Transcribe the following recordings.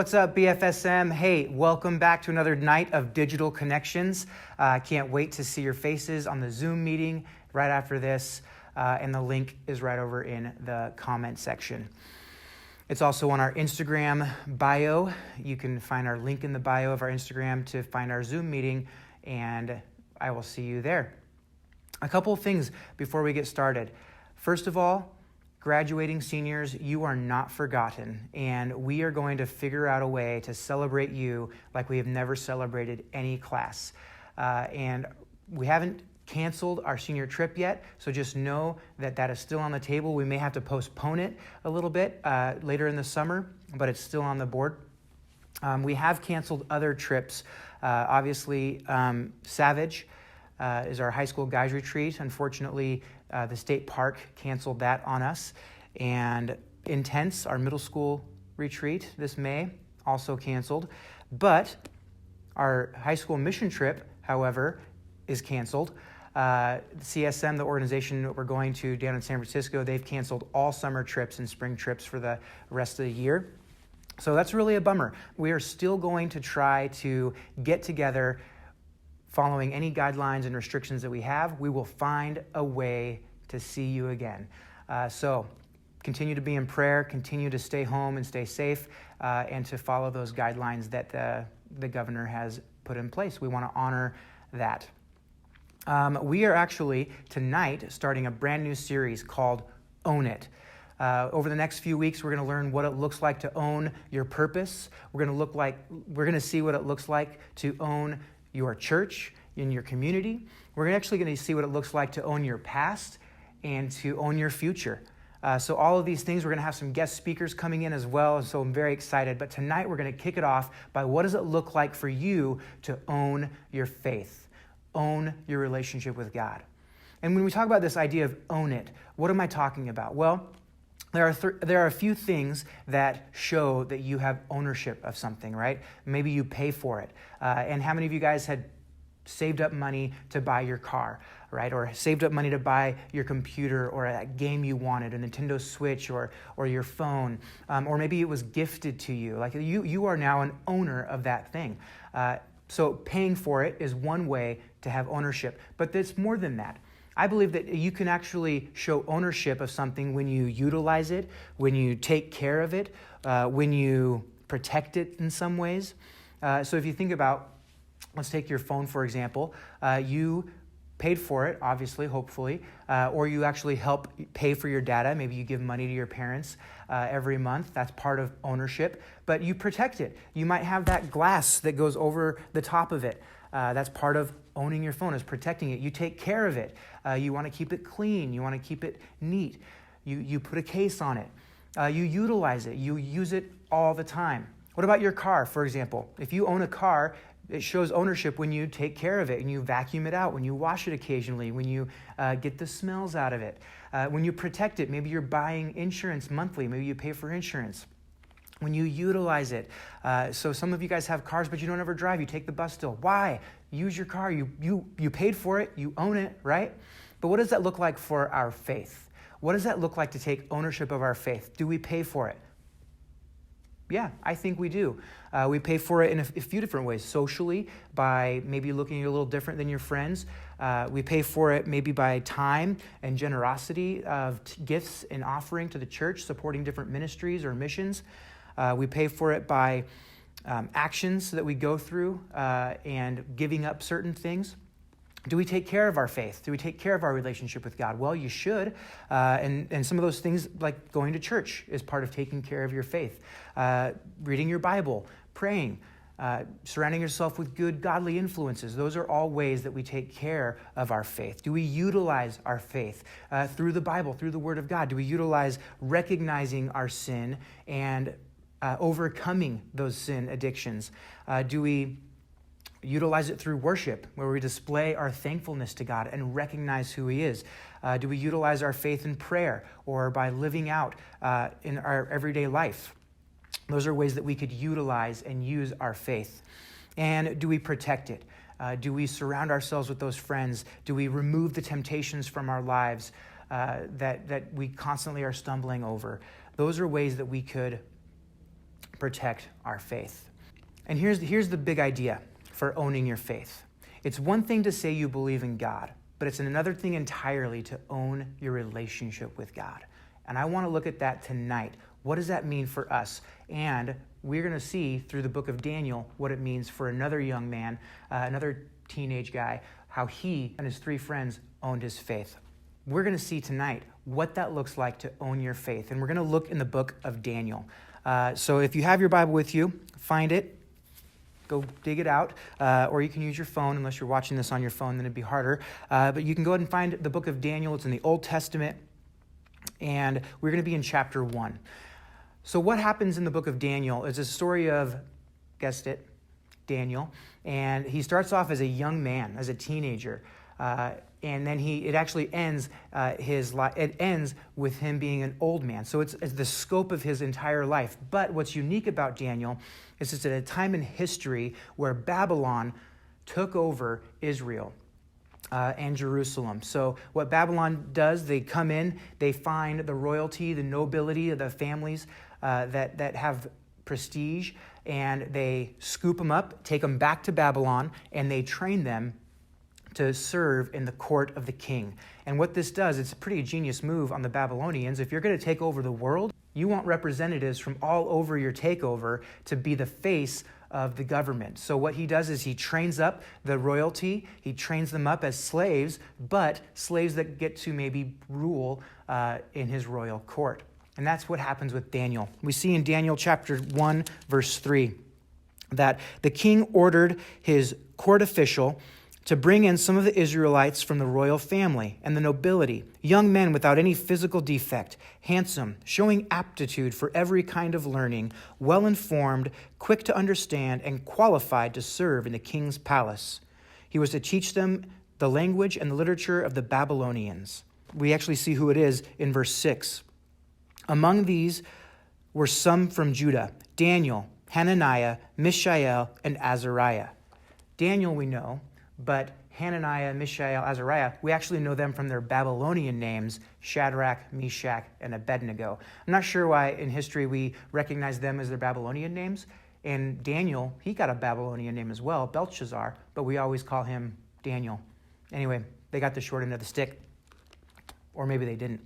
What's up, BFSM? Hey, welcome back to another night of digital connections. Can't wait to see your faces on the Zoom meeting right after this, and the link is right over in the comment section. It's also on our Instagram bio. You can find our link in the bio of our Instagram to find our Zoom meeting, and I will see you there. A couple of things before we get started. First of all, graduating seniors, you are not forgotten, and we are going to figure out a way to celebrate you like we have never celebrated any class. And we haven't canceled our senior trip yet, so just know that that is still on the table. We may have to postpone it a little bit later in the summer, but it's still on the board. We have canceled other trips. Obviously, Savage is our high school guys retreat. Unfortunately, the state park canceled that on us. And Intense, our middle school retreat this May, also canceled. But our high school mission trip, however, is canceled. CSM, the organization that we're going to down in San Francisco, they've canceled all summer trips and spring trips for the rest of the year. So that's really a bummer. We are still going to try to get together following any guidelines and restrictions that we have. We will find a way to see you again. So continue to be in prayer, continue to stay home and stay safe, and to follow those guidelines that the governor has put in place. We want to honor that. We are actually tonight starting a brand new series called Own It. Over the next few weeks, we're going to learn what it looks like to own your purpose. We're going to see what it looks like to own your church, in your community. We're actually going to see what it looks like to own your past and to own your future. So all of these things, we're going to have some guest speakers coming in as well, and so I'm very excited. But tonight we're going to kick it off by what does it look like for you to own your faith, own your relationship with God. And when we talk about this idea of own it, what am I talking about? Well, there are a few things that show that you have ownership of something, right? Maybe you pay for it. And how many of you guys had saved up money to buy your car, right? Or saved up money to buy your computer or a game you wanted, a Nintendo Switch or your phone, or maybe it was gifted to you. Like you are now an owner of that thing. So paying for it is one way to have ownership, but it's more than that. I believe that you can actually show ownership of something when you utilize it, when you take care of it, when you protect it in some ways. So if you think about, let's take your phone, for example. You paid for it, obviously, hopefully, or you actually help pay for your data. Maybe you give money to your parents every month. That's part of ownership, but you protect it. You might have that glass that goes over the top of it. That's part of owning your phone, is protecting it. You take care of it. You want to keep it clean. You want to keep it neat. You put a case on it. You utilize it. You use it all the time. What about your car, for example? If you own a car, it shows ownership when you take care of it and you vacuum it out, when you wash it occasionally, when you get the smells out of it. When you protect it, maybe you're buying insurance monthly. Maybe you pay for insurance. When you utilize it. So some of you guys have cars, but you don't ever drive. You take the bus still. Why? Use your car. You paid for it. You own it, right? But what does that look like for our faith? What does that look like to take ownership of our faith? Do we pay for it? Yeah, I think we do. We pay for it in a few different ways. Socially, by maybe looking a little different than your friends. We pay for it maybe by time and generosity of gifts and offering to the church, supporting different ministries or missions. We pay for it by actions that we go through and giving up certain things. Do we take care of our faith? Do we take care of our relationship with God? Well, you should. And some of those things, like going to church, is part of taking care of your faith. Reading your Bible, praying, surrounding yourself with good, godly influences. Those are all ways that we take care of our faith. Do we utilize our faith through the Bible, through the Word of God? Do we utilize recognizing our sin and overcoming those sin addictions? Do we utilize it through worship, where we display our thankfulness to God and recognize who He is? Do we utilize our faith in prayer or by living out in our everyday life? Those are ways that we could utilize and use our faith. And do we protect it? Do we surround ourselves with those friends? Do we remove the temptations from our lives that we constantly are stumbling over? Those are ways that we could protect our faith. And here's the big idea for owning your faith. It's one thing to say you believe in God, but it's another thing entirely to own your relationship with God. And I want to look at that tonight. What does that mean for us? And we're going to see through the book of Daniel what it means for another young man, another teenage guy, how he and his 3 friends owned his faith. We're going to see tonight what that looks like to own your faith. And we're going to look in the book of Daniel. So if you have your Bible with you, find it. Go dig it out, or you can use your phone. Unless you're watching this on your phone, then it'd be harder. But you can go ahead and find the book of Daniel. It's in the Old Testament, and we're going to be in chapter 1. So what happens in the book of Daniel is a story of, guessed it, Daniel, and he starts off as a young man, as a teenager, and then it actually ends his life. It ends with him being an old man. So it's the scope of his entire life. But what's unique about Daniel is it's at a time in history where Babylon took over Israel and Jerusalem. So what Babylon does, they come in, they find the royalty, the nobility of the families that have prestige, and they scoop them up, take them back to Babylon, and they train them to serve in the court of the king. And what this does, it's a pretty genius move on the Babylonians. If you're going to take over the world, you want representatives from all over your takeover to be the face of the government. So what he does is he trains up the royalty, he trains them up as slaves, but slaves that get to maybe rule in his royal court. And that's what happens with Daniel. We see in Daniel chapter 1, verse 3, that the king ordered his court official to bring in some of the Israelites from the royal family and the nobility, young men without any physical defect, handsome, showing aptitude for every kind of learning, well-informed, quick to understand, and qualified to serve in the king's palace. He was to teach them the language and the literature of the Babylonians. We actually see who it is in verse 6. Among these were some from Judah: Daniel, Hananiah, Mishael, and Azariah. Daniel we know, but Hananiah, Mishael, Azariah, we actually know them from their Babylonian names, Shadrach, Meshach, and Abednego. I'm not sure why in history we recognize them as their Babylonian names. And Daniel, he got a Babylonian name as well, Belshazzar, but we always call him Daniel. Anyway, they got the short end of the stick. Or maybe they didn't.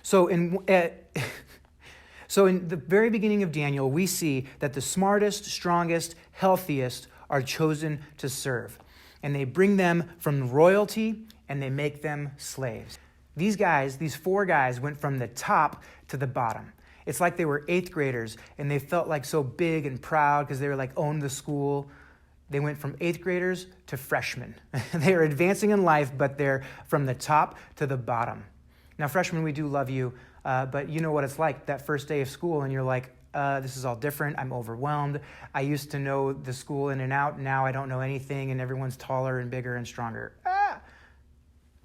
So in the very beginning of Daniel, we see that the smartest, strongest, healthiest are chosen to serve. And they bring them from royalty and they make them slaves. These guys, these 4 guys, went from the top to the bottom. It's like they were 8th graders and they felt like so big and proud because they were like owned the school. They went from 8th graders to freshmen. They are advancing in life, but they're from the top to the bottom. Now, freshmen, we do love you, but you know what it's like that first day of school and you're like, this is all different. I'm overwhelmed. I used to know the school in and out. Now I don't know anything, and everyone's taller and bigger and stronger.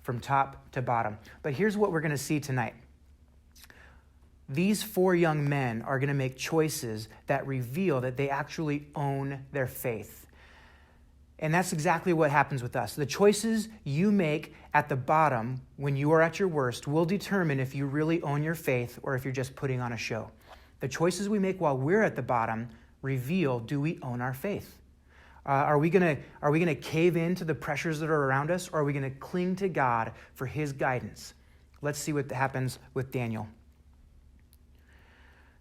From top to bottom. But here's what we're going to see tonight. These 4 young men are going to make choices that reveal that they actually own their faith. And that's exactly what happens with us. The choices you make at the bottom when you are at your worst will determine if you really own your faith or if you're just putting on a show. The choices we make while we're at the bottom reveal, do we own our faith? Are we gonna cave into the pressures that are around us, or are we gonna cling to God for his guidance? Let's see what happens with Daniel.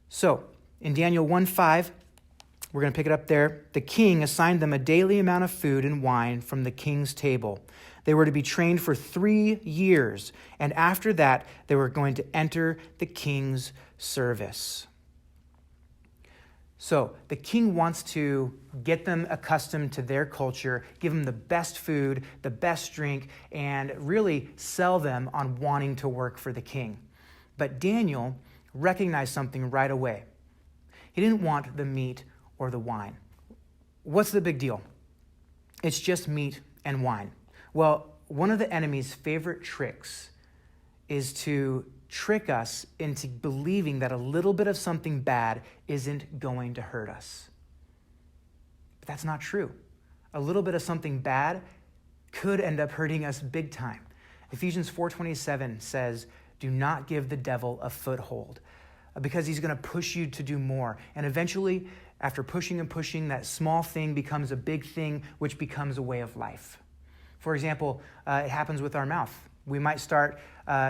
So, in Daniel 1:5, we're gonna pick it up there. The king assigned them a daily amount of food and wine from the king's table. They were to be trained for 3 years, and after that, they were going to enter the king's service. So the king wants to get them accustomed to their culture, give them the best food, the best drink, and really sell them on wanting to work for the king. But Daniel recognized something right away. He didn't want the meat or the wine. What's the big deal? It's just meat and wine. Well, one of the enemy's favorite tricks is to trick us into believing that a little bit of something bad isn't going to hurt us. But that's not true. A little bit of something bad could end up hurting us big time. Ephesians 4:27 says, do not give the devil a foothold. because he's going to push you to do more. And eventually, after pushing and pushing, that small thing becomes a big thing, which becomes a way of life. For example, it happens with our mouth. We might start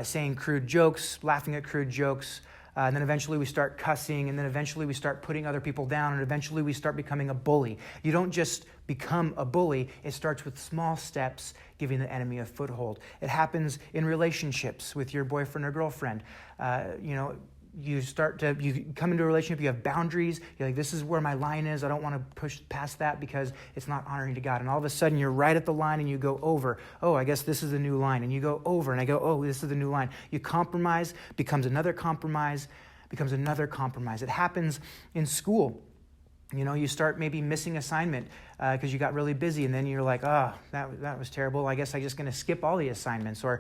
saying crude jokes, laughing at crude jokes, and then eventually we start cussing, and then eventually we start putting other people down, and eventually we start becoming a bully. You don't just become a bully. It starts with small steps, giving the enemy a foothold. It happens in relationships with your boyfriend or girlfriend. You come into a relationship, you have boundaries. You're like, this is where my line is. I don't want to push past that because it's not honoring to God. And all of a sudden, you're right at the line and you go over. Oh, I guess this is the new line. And you go over and I go, oh, this is the new line. You compromise, becomes another compromise, becomes another compromise. It happens in school. You start maybe missing assignment because you got really busy, and then you're like, oh, that was terrible. I guess I'm just going to skip all the assignments. Or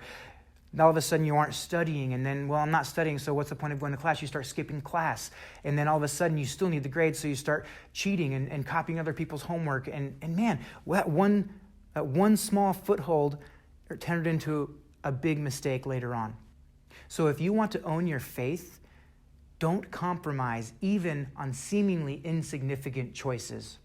all of a sudden you aren't studying, and then, well, I'm not studying, so what's the point of going to class? You start skipping class, and then all of a sudden you still need the grades, so you start cheating and copying other people's homework. And man, that one small foothold turned into a big mistake later on. So if you want to own your faith, don't compromise even on seemingly insignificant choices.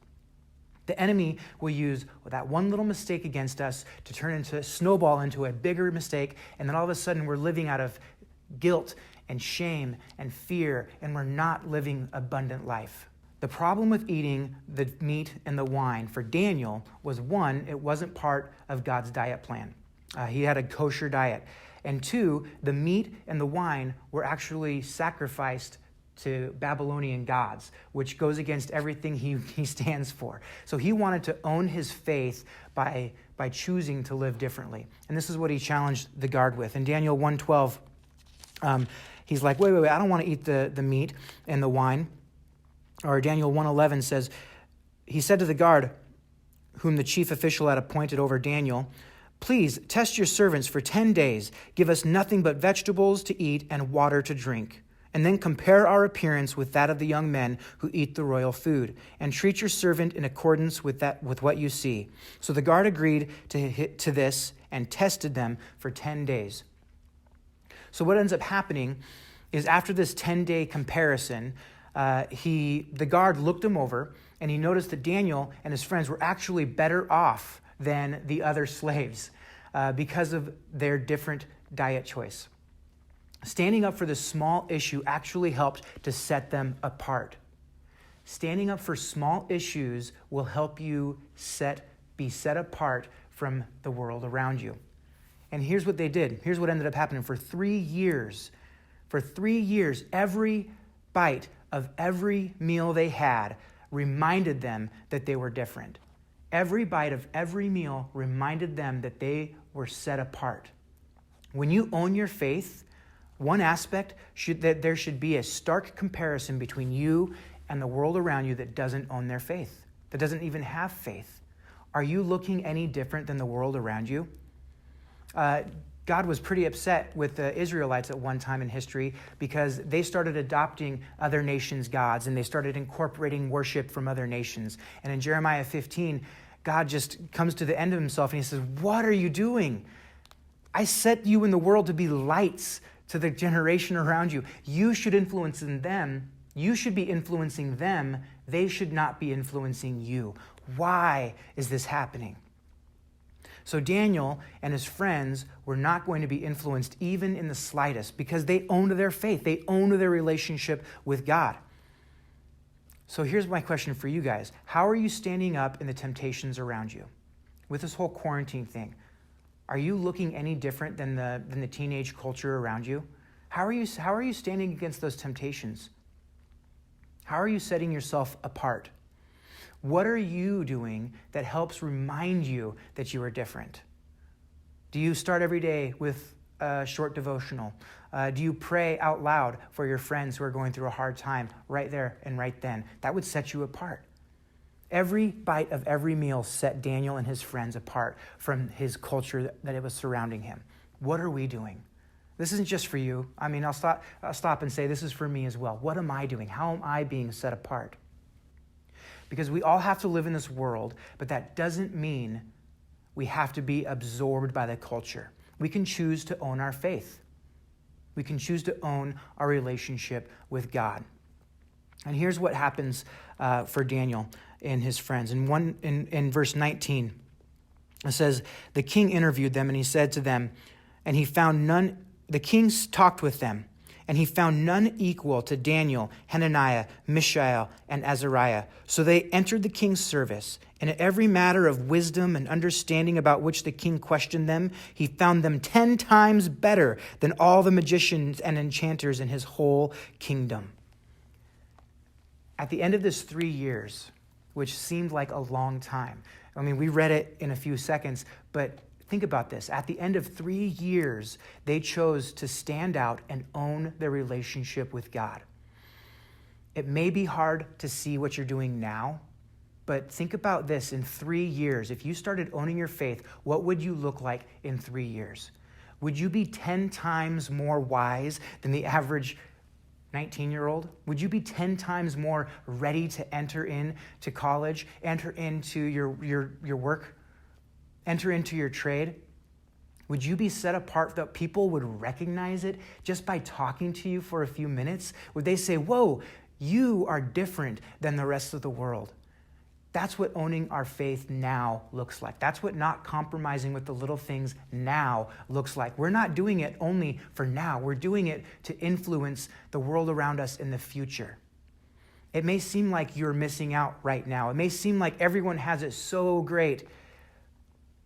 The enemy will use that one little mistake against us to snowball into a bigger mistake, and then all of a sudden we're living out of guilt and shame and fear, and we're not living abundant life. The problem with eating the meat and the wine for Daniel was, one, it wasn't part of God's diet plan. He had a kosher diet. And two, the meat and the wine were actually sacrificed to Babylonian gods, which goes against everything he stands for. So he wanted to own his faith by choosing to live differently. And this is what he challenged the guard with. In Daniel 1:12, he's like, wait, I don't want to eat the meat and the wine. Or Daniel 1:11 says, he said to the guard, whom the chief official had appointed over Daniel, please test your servants for 10 days. Give us nothing but vegetables to eat and water to drink. And then compare our appearance with that of the young men who eat the royal food, and treat your servant in accordance with what you see. So the guard agreed to this and tested them for 10 days. So what ends up happening is after this 10-day comparison, the guard looked him over, and he noticed that Daniel and his friends were actually better off than the other slaves because of their different diet choice. Standing up for this small issue actually helped to set them apart. Standing up for small issues will help you be set apart from the world around you. And here's what they did. Here's what ended up happening. For 3 years, every bite of every meal they had reminded them that they were different. Every bite of every meal reminded them that they were set apart. When you own your faith, one aspect that there should be a stark comparison between you and the world around you that doesn't own their faith, that doesn't even have faith. Are you looking any different than the world around you? God was pretty upset with the Israelites at one time in history because they started adopting other nations' gods, and they started incorporating worship from other nations. And in Jeremiah 15, God just comes to the end of himself and he says, what are you doing? I set you in the world to be lights to the generation around you. You should influence them. You should be influencing them. They should not be influencing you. Why is this happening? So Daniel and his friends were not going to be influenced even in the slightest because they owned their faith. They owned their relationship with God. So here's my question for you guys. How are you standing up in the temptations around you? With this whole quarantine thing, are you looking any different than the teenage culture around you? How are you standing against those temptations? How are you setting yourself apart? What are you doing that helps remind you that you are different? Do you start every day with a short devotional? Do you pray out loud for your friends who are going through a hard time right there and right then? That would set you apart. Every bite of every meal set Daniel and his friends apart from his culture that it was surrounding him. What are we doing? This isn't just for you. I mean, I'll stop and say this is for me as well. What am I doing? How am I being set apart? Because we all have to live in this world, but that doesn't mean we have to be absorbed by the culture. We can choose to own our faith. We can choose to own our relationship with God. And here's what happens for Daniel and his friends. In verse 19, it says, the king interviewed them, and he said to them, and he found none, the king talked with them, and he found none equal to Daniel, Hananiah, Mishael, and Azariah. So they entered the king's service, and in every matter of wisdom and understanding about which the king questioned them, he found them 10 times better than all the magicians and enchanters in his whole kingdom. At the end of this 3 years, which seemed like a long time, I mean, we read it in a few seconds, but think about this. At the end of 3 years, they chose to stand out and own their relationship with God. It may be hard to see what you're doing now, but think about this in 3 years. If you started owning your faith, what would you look like in 3 years? Would you be 10 times more wise than the average 19-year-old? Would you be 10 times more ready to enter into college, enter into your work, enter into your trade? Would you be set apart that people would recognize it just by talking to you for a few minutes? Would they say, whoa, you are different than the rest of the world? That's what owning our faith now looks like. That's what not compromising with the little things now looks like. We're not doing it only for now. We're doing it to influence the world around us in the future. It may seem like you're missing out right now. It may seem like everyone has it so great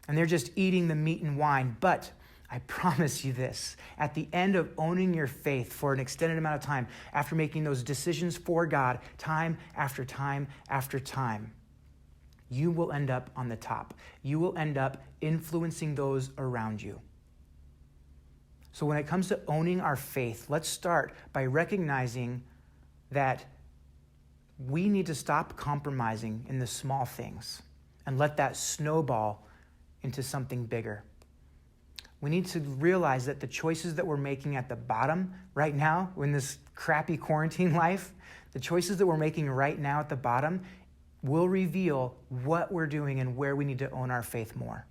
and they're just eating the meat and wine. But I promise you this, at the end of owning your faith for an extended amount of time, after making those decisions for God, time after time after time, you will end up on the top. You will end up influencing those around you. So when it comes to owning our faith, let's start by recognizing that we need to stop compromising in the small things and let that snowball into something bigger. We need to realize that the choices that we're making at the bottom right now, in this crappy quarantine life, the choices that we're making right now at the bottom will reveal what we're doing and where we need to own our faith more.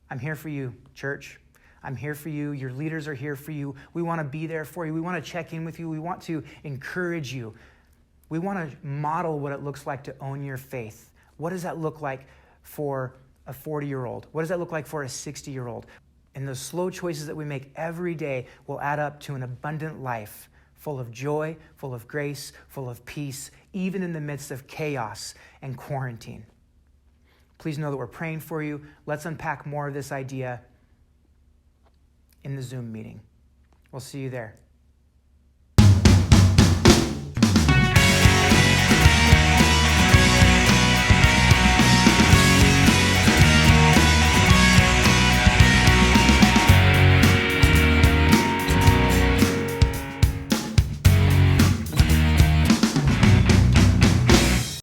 I'm here for you, church. I'm here for you. Your leaders are here for you. We want to be there for you. We want to check in with you. We want to encourage you. We want to model what it looks like to own your faith. What does that look like for a 40-year-old? What does that look like for a 60-year-old? And those slow choices that we make every day will add up to an abundant life, full of joy, full of grace, full of peace, even in the midst of chaos and quarantine. Please know that we're praying for you. Let's unpack more of this idea in the Zoom meeting. We'll see you there.